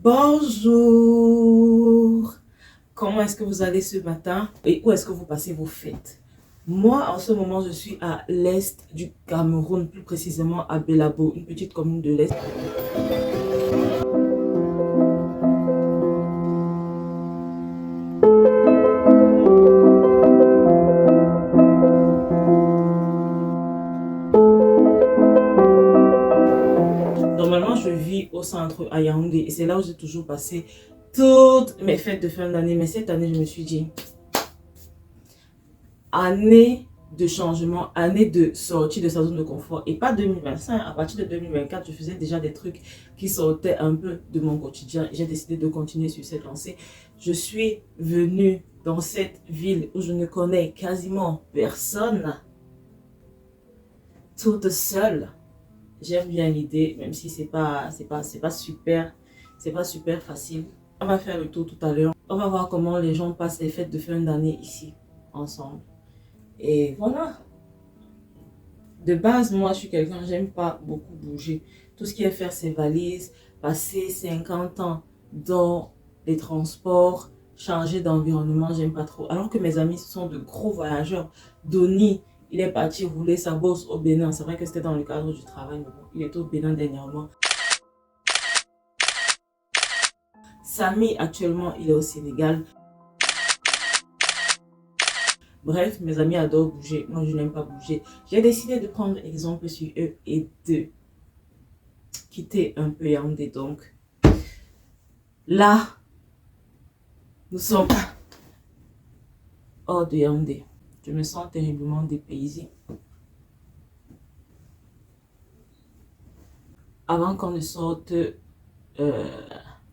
Bonjour! Comment est-ce que vous allez ce matin et où est-ce que vous passez vos fêtes? Moi, en ce moment, je suis à l'est du Cameroun, plus précisément à Belabo, une petite commune de l'est. Normalement, je vis au centre à Yaoundé et c'est là où j'ai toujours passé toutes mes fêtes de fin d'année. Mais cette année, je me suis dit, année de changement, année de sortie de sa zone de confort et pas 2025. À partir de 2024, je faisais déjà des trucs qui sortaient un peu de mon quotidien. J'ai décidé de continuer sur cette lancée. Je suis venue dans cette ville où je ne connais quasiment personne, toute seule. J'aime bien l'idée, même si c'est pas super facile. On va faire le tour tout à l'heure. On va voir comment les gens passent les fêtes de fin d'année ici, ensemble. Et voilà. De base, moi, je suis quelqu'un, j'aime pas beaucoup bouger. Tout ce qui est faire ses valises, passer 50 ans dans les transports, changer d'environnement, j'aime pas trop. Alors que mes amis sont de gros voyageurs. Donny, il est parti rouler sa bourse au Bénin. C'est vrai que c'était dans le cadre du travail, mais bon, il est au Bénin dernièrement. Samy, actuellement, il est au Sénégal. Bref, mes amis adorent bouger. Moi, je n'aime pas bouger. J'ai décidé de prendre exemple sur eux et de quitter un peu Yaoundé. Donc, là, nous sommes hors de Yaoundé. Je me sens terriblement dépaysée. Avant qu'on ne sorte, il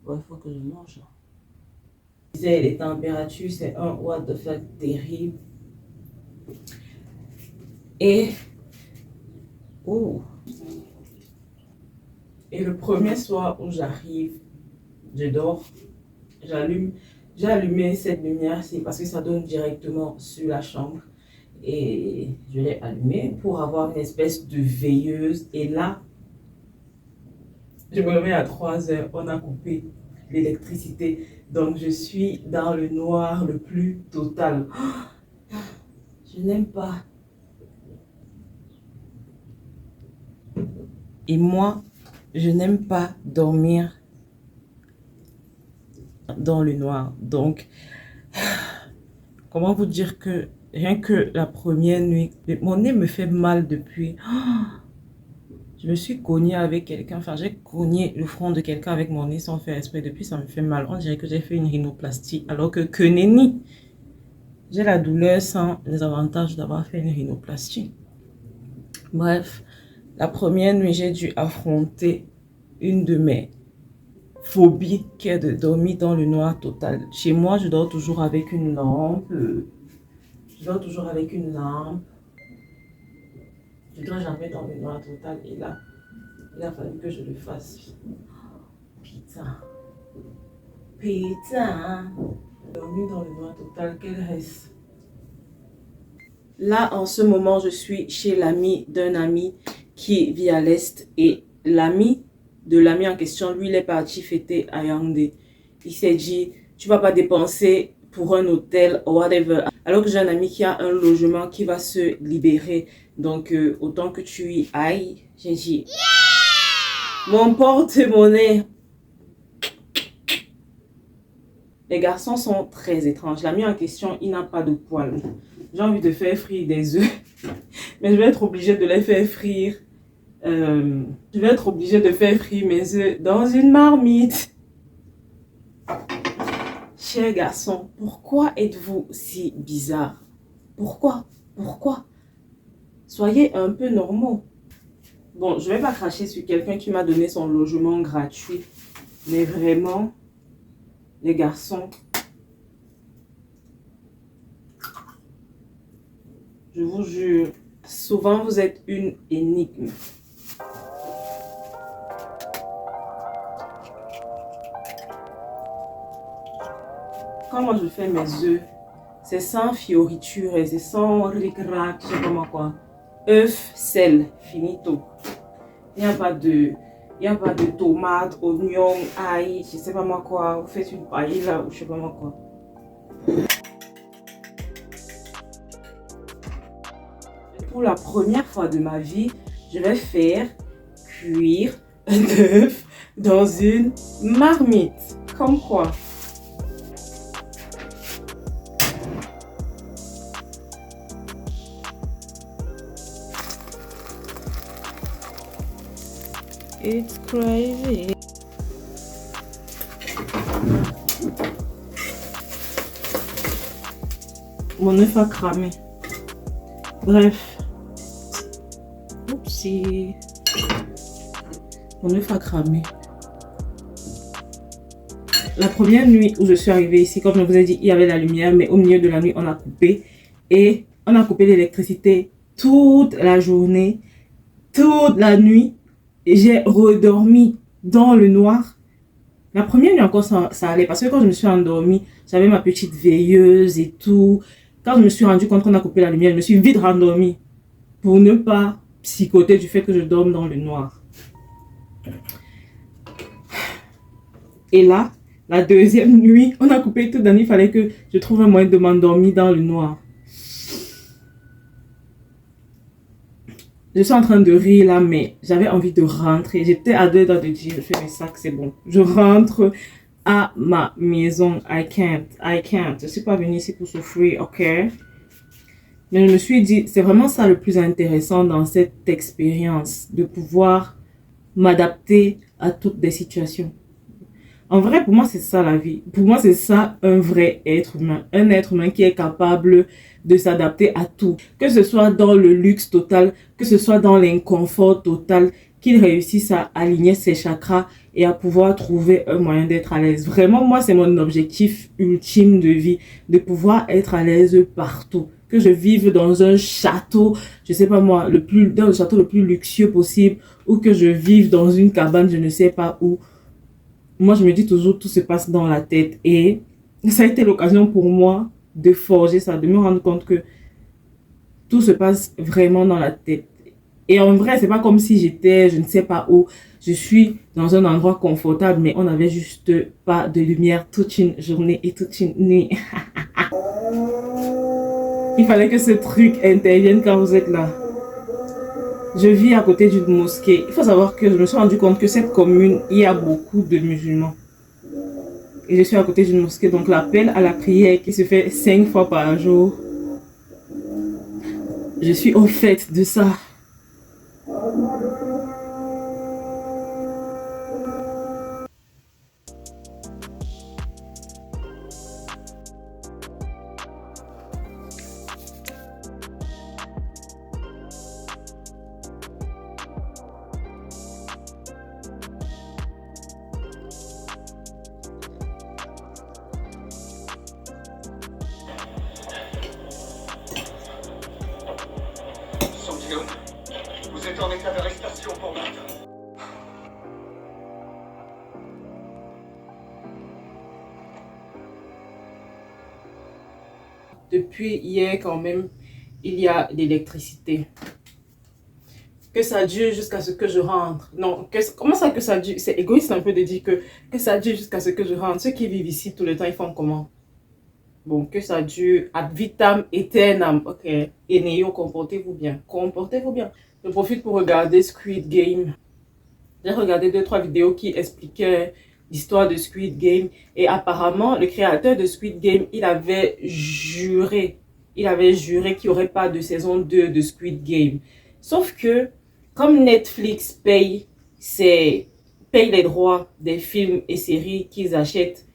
faut que je mange. Les températures, c'est un what the fuck terrible. Et, oh, et le premier soir où j'arrive, je dors, j'allume, j'ai allumé cette lumière, c'est parce que ça donne directement sur la chambre. Et je l'ai allumée pour avoir une espèce de veilleuse. Et là, je me réveille à 3 heures, on a coupé l'électricité. Donc je suis dans le noir le plus total. Je n'aime pas. Et moi, je n'aime pas dormir dans le noir. Donc, comment vous dire que rien que la première nuit, mon nez me fait mal depuis. Je me suis cognée avec quelqu'un, enfin j'ai cogné le front de quelqu'un avec mon nez sans faire exprès. Depuis, ça me fait mal. On dirait que j'ai fait une rhinoplastie, alors que nenni. J'ai la douleur sans les avantages d'avoir fait une rhinoplastie. Bref, la première nuit, j'ai dû affronter une de mes phobies qui est de dormir dans le noir total. Chez moi, je dors toujours avec une lampe. Je dors toujours avec une lampe. Je ne dors jamais dans le noir total. Et là, il a fallu que je le fasse. Putain. Putain. Dormir dans le noir total, quel reste. Là, en ce moment, je suis chez l'ami d'un ami qui vit à l'Est. Et l'ami de l'ami en question, lui, il est parti fêter à Yaoundé. Il s'est dit, tu vas pas dépenser pour un hôtel ou whatever. Alors que j'ai un ami qui a un logement qui va se libérer. Donc, autant que tu y ailles, j'ai dit, yeah! Mon porte-monnaie. Les garçons sont très étranges. L'ami en question, il n'a pas de poils. J'ai envie de faire frire des œufs. Mais je vais être obligée de les faire frire. Je vais être obligée de faire frire mes œufs dans une marmite. Cher garçon, pourquoi êtes-vous si bizarre? Pourquoi? Pourquoi? Soyez un peu normaux. Bon, je ne vais pas cracher sur quelqu'un qui m'a donné son logement gratuit. Mais vraiment, les garçons, je vous jure, souvent vous êtes une énigme. Quand moi je fais mes œufs, c'est sans fioriture et c'est sans ric-rac, je sais pas moi quoi. Œuf, sel, finito. Il n'y a pas de Il n'y a pas de tomates, oignons, ail, je sais pas moi quoi. Vous faites une paille là ou je sais pas moi quoi. Pour la première fois de ma vie, je vais faire cuire un œuf dans une marmite. Comme quoi. It's crazy. Mon œuf a cramé. Bref. Oupsie. Mon œuf a cramé. La première nuit où je suis arrivée ici, comme je vous ai dit, il y avait la lumière, mais au milieu de la nuit, on a coupé. Et on a coupé l'électricité toute la journée, toute la nuit. J'ai redormi dans le noir. La première nuit encore, ça allait. Parce que quand je me suis endormie, j'avais ma petite veilleuse et tout. Quand je me suis rendu compte qu'on a coupé la lumière, je me suis vite rendormie. Pour ne pas psychoter du fait que je dorme dans le noir. Et là, la deuxième nuit, on a coupé toute la nuit. Il fallait que je trouve un moyen de m'endormir dans le noir. Je suis en train de rire là, mais j'avais envie de rentrer. J'étais à deux doigts de dire, je fais mes sacs, c'est bon. Je rentre à ma maison. I can't. Je suis pas venue ici pour souffrir, ok? Mais je me suis dit, c'est vraiment ça le plus intéressant dans cette expérience, de pouvoir m'adapter à toutes les situations. En vrai, pour moi, c'est ça la vie. Pour moi, c'est ça un vrai être humain. Un être humain qui est capable de s'adapter à tout. Que ce soit dans le luxe total, que ce soit dans l'inconfort total, qu'il réussisse à aligner ses chakras et à pouvoir trouver un moyen d'être à l'aise. Vraiment, moi, c'est mon objectif ultime de vie, de pouvoir être à l'aise partout. Que je vive dans un château, je sais pas moi, dans le château le plus luxueux possible, ou que je vive dans une cabane, je ne sais pas où. Moi, je me dis toujours, tout se passe dans la tête. Et ça a été l'occasion pour moi de forger ça, de me rendre compte que tout se passe vraiment dans la tête. Et en vrai, c'est pas comme si j'étais, je ne sais pas où. Je suis dans un endroit confortable, mais on n'avait juste pas de lumière toute une journée et toute une nuit. Il fallait que ce truc intervienne quand vous êtes là. Je vis à côté d'une mosquée. Il faut savoir que je me suis rendu compte que cette commune, il y a beaucoup de musulmans. Et je suis à côté d'une mosquée, donc l'appel à la prière qui se fait 5 fois par jour. Je suis au fait de ça. Vous êtes en état d'arrestation pour meurtre. Depuis hier, quand même, il y a l'électricité. Que ça dure jusqu'à ce que je rentre. Non, comment ça que ça dure? C'est égoïste un peu de dire que ça dure jusqu'à ce que je rentre. Ceux qui vivent ici tout le temps, ils font comment? Bon, que ça dure ad vitam aeternam. Ok. Et Néo, comportez-vous bien. Comportez-vous bien. Je profite pour regarder Squid Game. J'ai regardé 2-3 vidéos qui expliquaient l'histoire de Squid Game. Et apparemment, le créateur de Squid Game, il avait juré qu'il n'y aurait pas de saison 2 de Squid Game. Sauf que, comme Netflix paye les droits des films et séries qu'ils achètent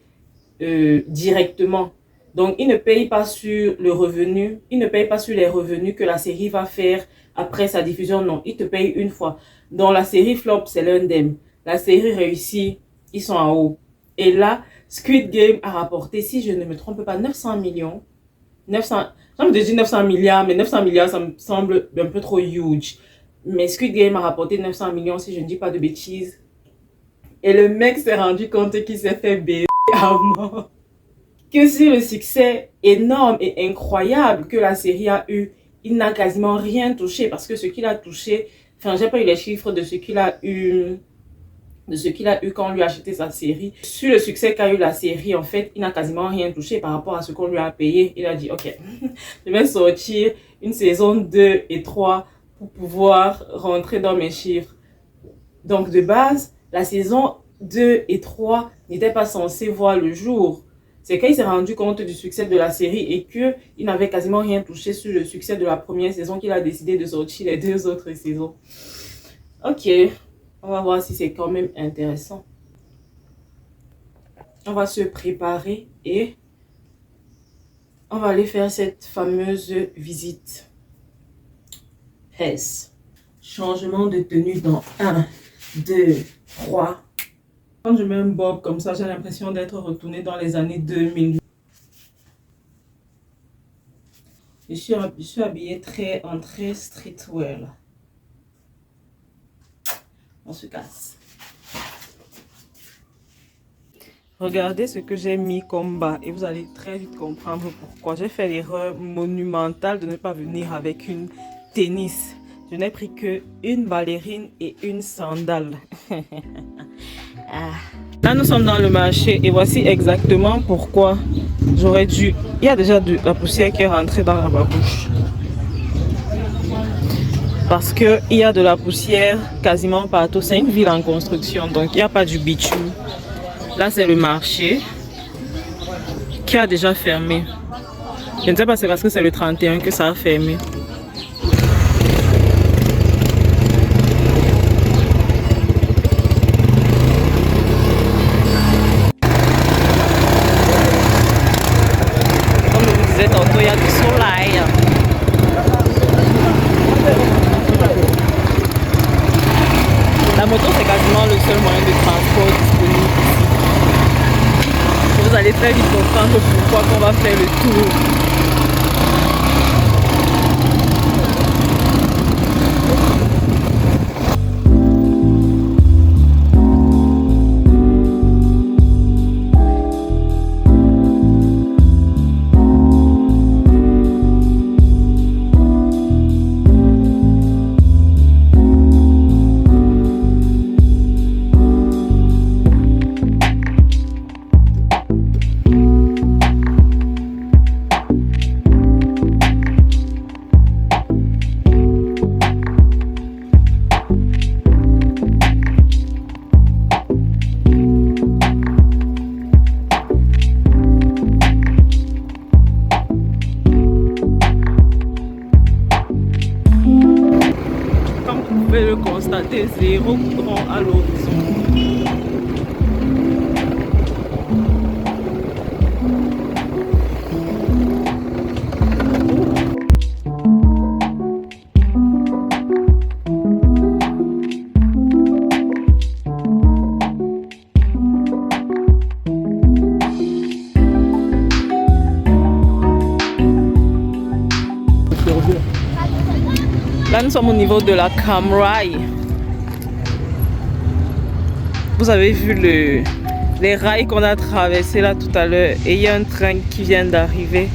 directement, donc ils ne payent pas sur le revenu, ils ne payent pas sur les revenus que la série va faire après sa diffusion, non, ils te payent une fois. Donc la série flop, c'est l'indemne. La série réussit, ils sont en haut. Et là, Squid Game a rapporté, si je ne me trompe pas, 900 millions. 900, j'ai dit 900 milliards, mais 900 milliards, ça me semble un peu trop huge. Mais Squid Game a rapporté 900 millions, si je ne dis pas de bêtises. Et le mec s'est rendu compte qu'il s'est fait baiser à mort. Que sur le succès énorme et incroyable que la série a eu, il n'a quasiment rien touché parce que ce qu'il a touché, enfin, j'ai pas eu les chiffres de ce qu'il a eu de ce qu'il a eu quand on lui a acheté sa série. Sur le succès qu'a eu la série, en fait, il n'a quasiment rien touché par rapport à ce qu'on lui a payé. Il a dit, ok, je vais sortir une saison 2 et 3 pour pouvoir rentrer dans mes chiffres. Donc, de base, la saison 2 et 3 n'étaient pas censées voir le jour. C'est quand il s'est rendu compte du succès de la série et qu'il n'avait quasiment rien touché sur le succès de la première saison qu'il a décidé de sortir les 2 autres saisons. Ok, on va voir si c'est quand même intéressant. On va se préparer et on va aller faire cette fameuse visite. S. Changement de tenue dans 1, 2, 3. Quand je mets un bob comme ça, j'ai l'impression d'être retournée dans les années 2000. Je suis habillée en très streetwear là. On se casse. Regardez ce que j'ai mis comme bas et vous allez très vite comprendre pourquoi. J'ai fait l'erreur monumentale de ne pas venir avec une tennis. Je n'ai pris que une ballerine et une sandale. Là, nous sommes dans le marché et voici exactement pourquoi j'aurais dû... Il y a déjà de la poussière qui est rentrée dans ma bouche. Parce qu'il y a de la poussière quasiment partout. C'est une ville en construction, donc il n'y a pas du bitume. Là, c'est le marché qui a déjà fermé. Je ne sais pas, c'est parce que c'est le 31 que ça a fermé. Comme je vous disais tantôt, il y a du soleil. La moto, c'est quasiment le seul moyen de transport disponible ici. Vous allez très vite comprendre pourquoi on va faire le tour. Le constater, zéro goudron à l'horizon. Là, nous sommes au niveau de la Camrail. Vous avez vu les rails qu'on a traversés là tout à l'heure et il y a un train qui vient d'arriver.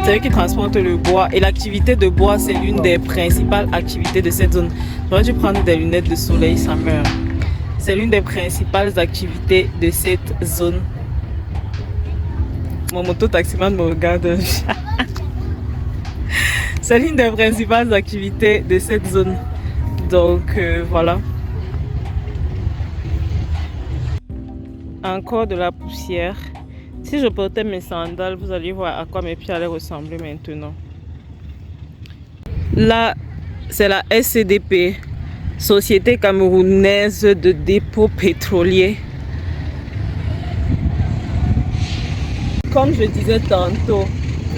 C'est eux qui transportent le bois et l'activité de bois, c'est l'une des principales activités de cette zone. J'aurais dû prendre des lunettes de soleil, ça meurt. C'est l'une des principales activités de cette zone. Mon moto-taximan me regarde. C'est l'une des principales activités de cette zone. Donc voilà. Encore de la poussière. Si je portais mes sandales, vous allez voir à quoi mes pieds allaient ressembler maintenant. Là, c'est la SCDP, Société Camerounaise de Dépôt Pétrolier. Comme je disais tantôt,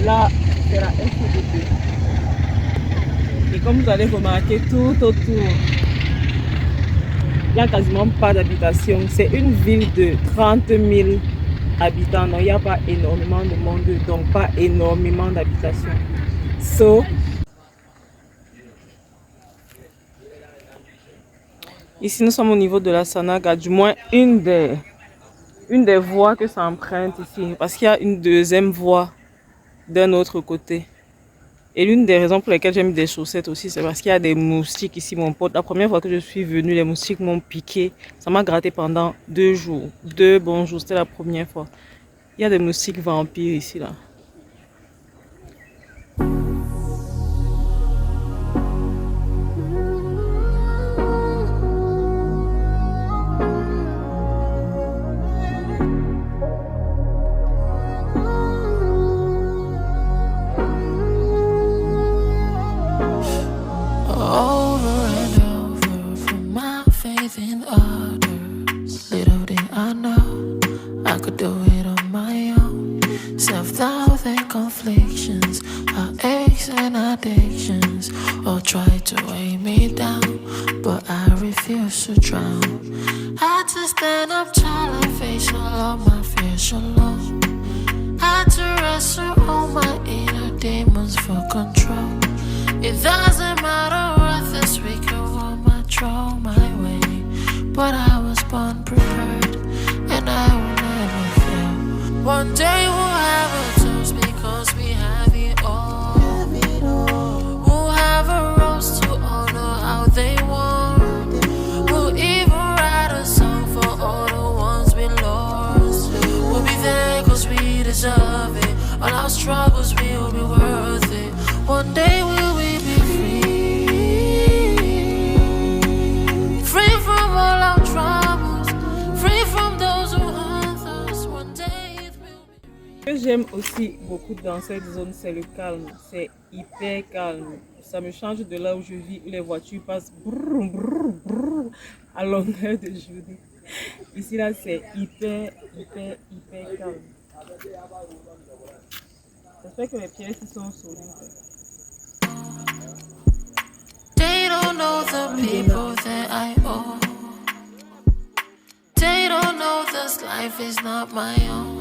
là, c'est la SCDP. Et comme vous allez remarquer tout autour, il n'y a quasiment pas d'habitation. C'est une ville de 30 000 habitants, donc il n'y a pas énormément de monde, donc pas énormément d'habitations. So, ici nous sommes au niveau de la Sanaga, du moins une des voies que ça emprunte ici, parce qu'il y a une deuxième voie d'un autre côté. Et l'une des raisons pour lesquelles j'ai mis des chaussettes aussi, c'est parce qu'il y a des moustiques ici, mon pote. La première fois que je suis venue, les moustiques m'ont piqué. Ça m'a gratté pendant 2 jours. 2 bons jours, c'était la première fois. Il y a des moustiques vampires ici, là. In others, little did I know I could do it on my own. Self-doubt and conflictions, our aches and addictions all try to weigh me down, but I refuse to drown. Had to stand up tall and face all of my fears alone. Had to wrestle all my inner demons for control. It doesn't matter what this week or my throw my way. But I was born prepared, and I will never fail. One day we'll have a toast because we have it all. We'll have a rose to honor how they won. We'll even write a song for all the ones we lost. We'll be there cause we deserve it. All our struggles will be worth it. One day will we be free. Free from all our troubles, free from those who hurt us. One day it will be. Ce que j'aime aussi beaucoup dans cette zone, c'est le calme. C'est hyper calme. Ça me change de là où je vis, où les voitures passent brrr, brrr, brrr, à longueur de journée. Ici, là, c'est hyper calme. J'espère que mes pièces sont solides. They don't know the people that I owe. They don't know this life is not my own.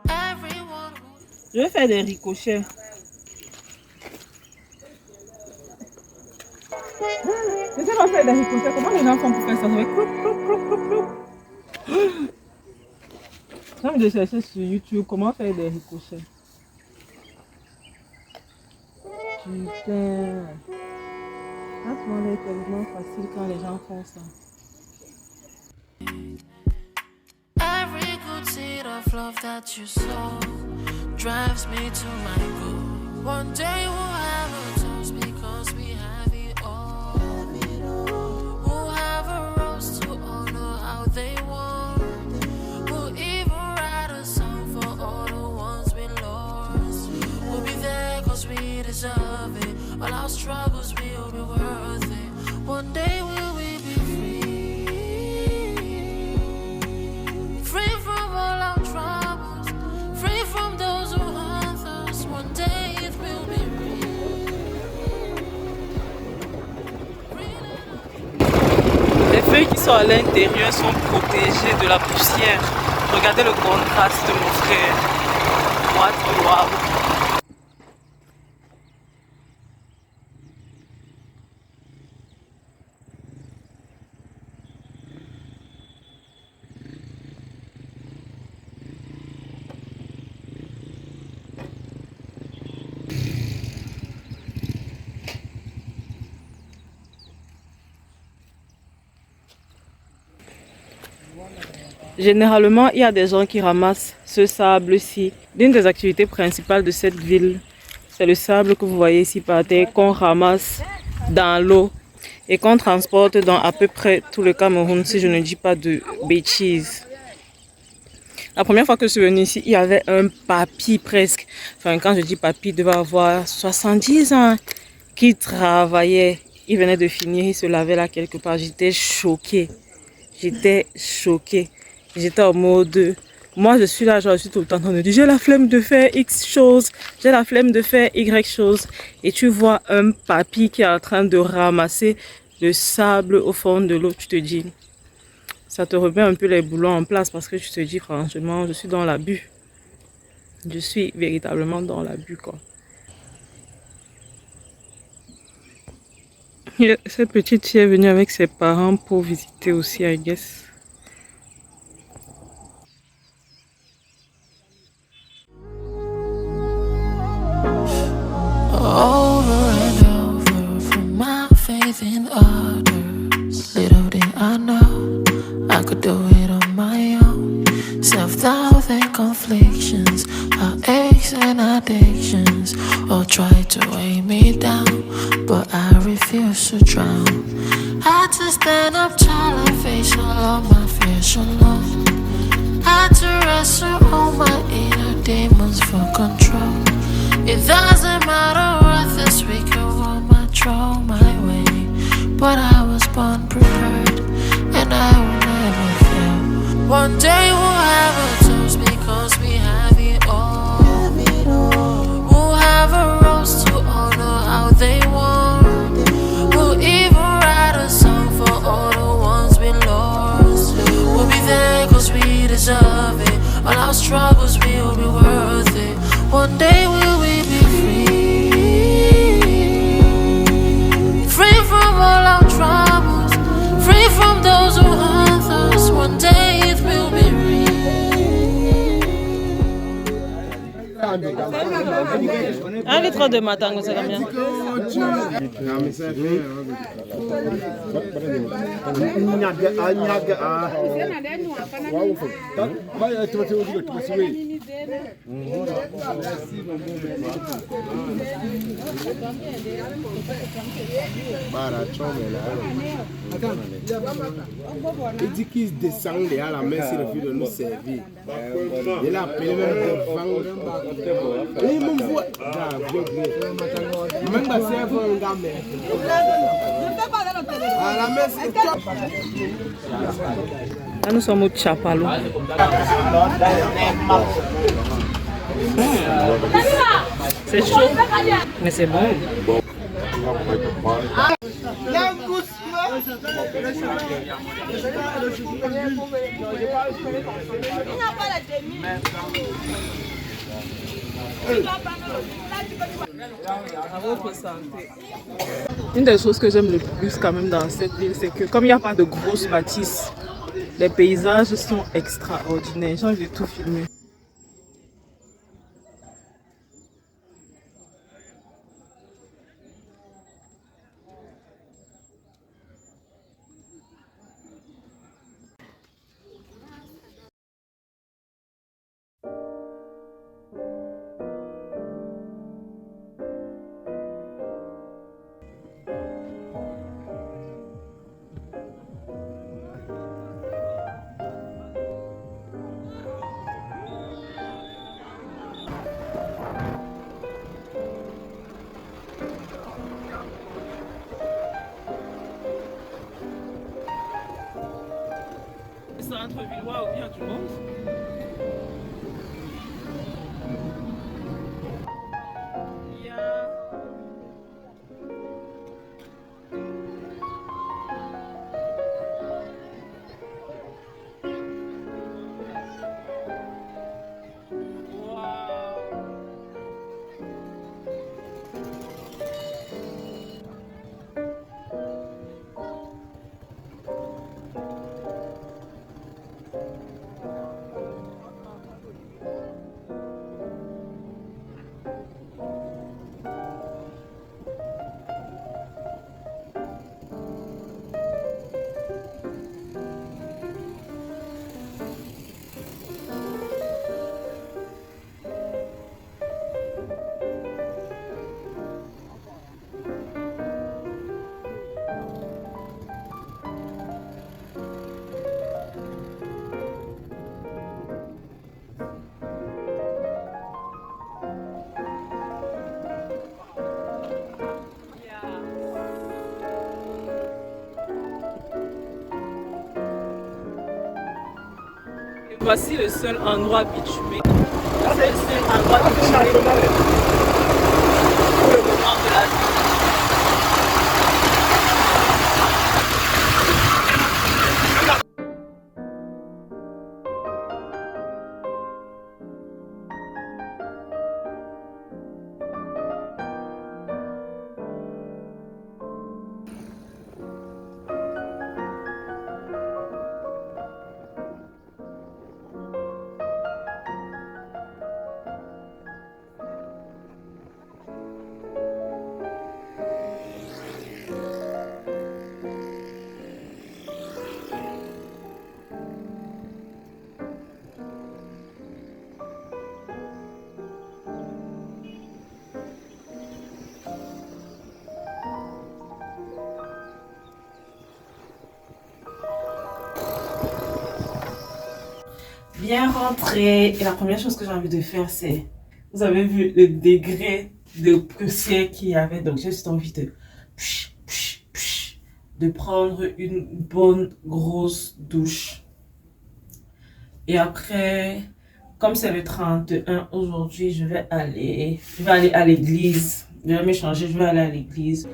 Everyone who... Je vais faire des ricochets. Je sais pas faire des ricochets. Comment les gens font pour faire ça? Ça va cloup, cloup, cloup, cloup, cloup. J'ai envie de chercher sur YouTube comment faire des ricochets. Putain. Ça semble tellement facile quand les gens font ça. Every good seed of love that you sow drives me to my goal. One day we'll have a toast because we have it all. We'll have a rose to honor how they won. We'll even write a song for all the ones we lost. We'll be there cause we deserve it. All our struggles will be worth it. One day will we be free. Free from all our troubles. Free from those who hurt us. One day it will be real. Les feuilles qui sont à l'intérieur sont protégées de la poussière. Regardez le contraste, mon frère. Wow. Généralement, il y a des gens qui ramassent ce sable-ci. L'une des activités principales de cette ville, c'est le sable que vous voyez ici par terre qu'on ramasse dans l'eau et qu'on transporte dans à peu près tout le Cameroun, si je ne dis pas de bêtises. La première fois que je suis venue ici, il y avait un papy presque. Enfin, quand je dis papy, il devait avoir 70 ans qui travaillait. Il venait de finir, il se lavait là quelque part. J'étais choquée. J'étais en mode, moi je suis là, je suis tout le temps en train de dire, j'ai la flemme de faire X chose, j'ai la flemme de faire Y chose. Et tu vois un papy qui est en train de ramasser le sable au fond de l'eau, tu te dis, ça te remet un peu les boulons en place parce que tu te dis franchement, je suis dans l'abus. Je suis véritablement dans l'abus, quoi. Cette petite fille est venue avec ses parents pour visiter aussi, I guess. Over and over from my faith in others. Little did I know I could do it on my own. Self-doubt and conflictions, our aches and addictions all try to weigh me down, but I refuse to drown. Had to stand up tall and face all of my fears alone. Had to wrestle all my inner demons for control. It doesn't matter what this week or my throw my way, but I was born prepared, and I will never fail. One day we'll have a toast because we have it all. We'll have a rose to honor how they won. We'll even write a song for all the ones we lost. We'll be there cause we deserve it. All our struggles will be worth it. One day we'll be free. Free from all our troubles. Free from those who hurt us. One day it will be real. 1 litre de matango, c'est combien? Il dit qu'il descend à la main s'il refuse de nous servir. Il a appelé même devant. Il me voit. Même pas servir un gars, mais. À la main, c'est top. Là, nous sommes au Chapalo. C'est chaud, mais c'est bon. Une des choses que j'aime le plus quand même dans cette ville, c'est que comme il n'y a pas de grosses bâtisses, les paysages sont extraordinaires. J'ai envie de tout filmer. Centre-ville, waouh, il y a du monde. Voici le seul endroit bitumé. C'est le seul endroit bitumé pour le moment de la vie. Bien rentré. Et la première chose que j'ai envie de faire, c'est... Vous avez vu le degré de poussière qu'il y avait. Donc, j'ai juste envie de prendre une bonne grosse douche. Et après, comme c'est le 31 aujourd'hui, je vais aller à l'église. Je vais me changer, je vais aller à l'église.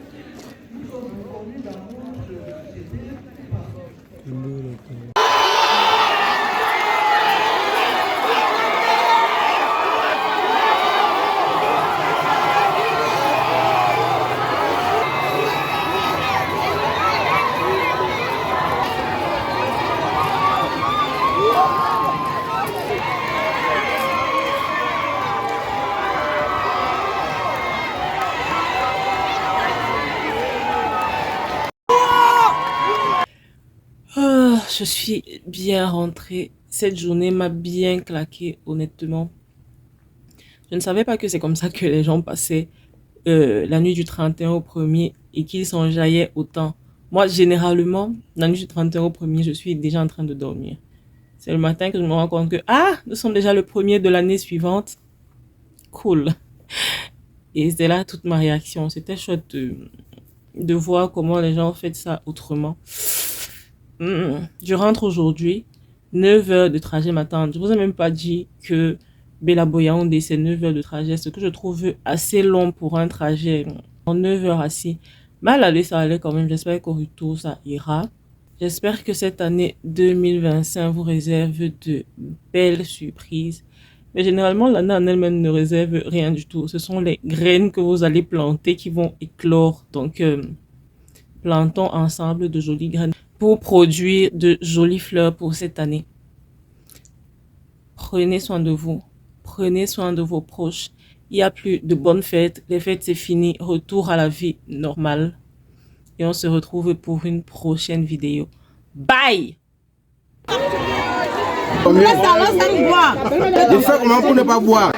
Je suis bien rentrée. Cette journée m'a bien claqué, honnêtement. Je ne savais pas que c'est comme ça que les gens passaient la nuit du 31 au 1er et qu'ils s'enjaillaient autant. Moi, généralement, la nuit du 31 au 1er, je suis déjà en train de dormir. C'est le matin que je me rends compte que, nous sommes déjà le 1er de l'année suivante. Cool. Et c'est là toute ma réaction. C'était chouette de voir comment les gens font ça autrement. Je rentre aujourd'hui, 9 heures de trajet m'attendent. Je vous ai même pas dit que Bella Boyaoundé, c'est 9 heures de trajet, ce que je trouve assez long pour un trajet en 9 heures assis. Mais à l'aller, ça allait quand même. J'espère qu'au retour, ça ira. J'espère que cette année 2025 vous réserve de belles surprises. Mais généralement, l'année en elle-même ne réserve rien du tout. Ce sont les graines que vous allez planter qui vont éclore. Donc, plantons ensemble de jolies graines pour produire de jolies fleurs pour cette année. Prenez soin de vous. Prenez soin de vos proches. Il n'y a plus de bonnes fêtes. Les fêtes, c'est fini. Retour à la vie normale. Et on se retrouve pour une prochaine vidéo. Bye! Il fait comment pour ne pas boire?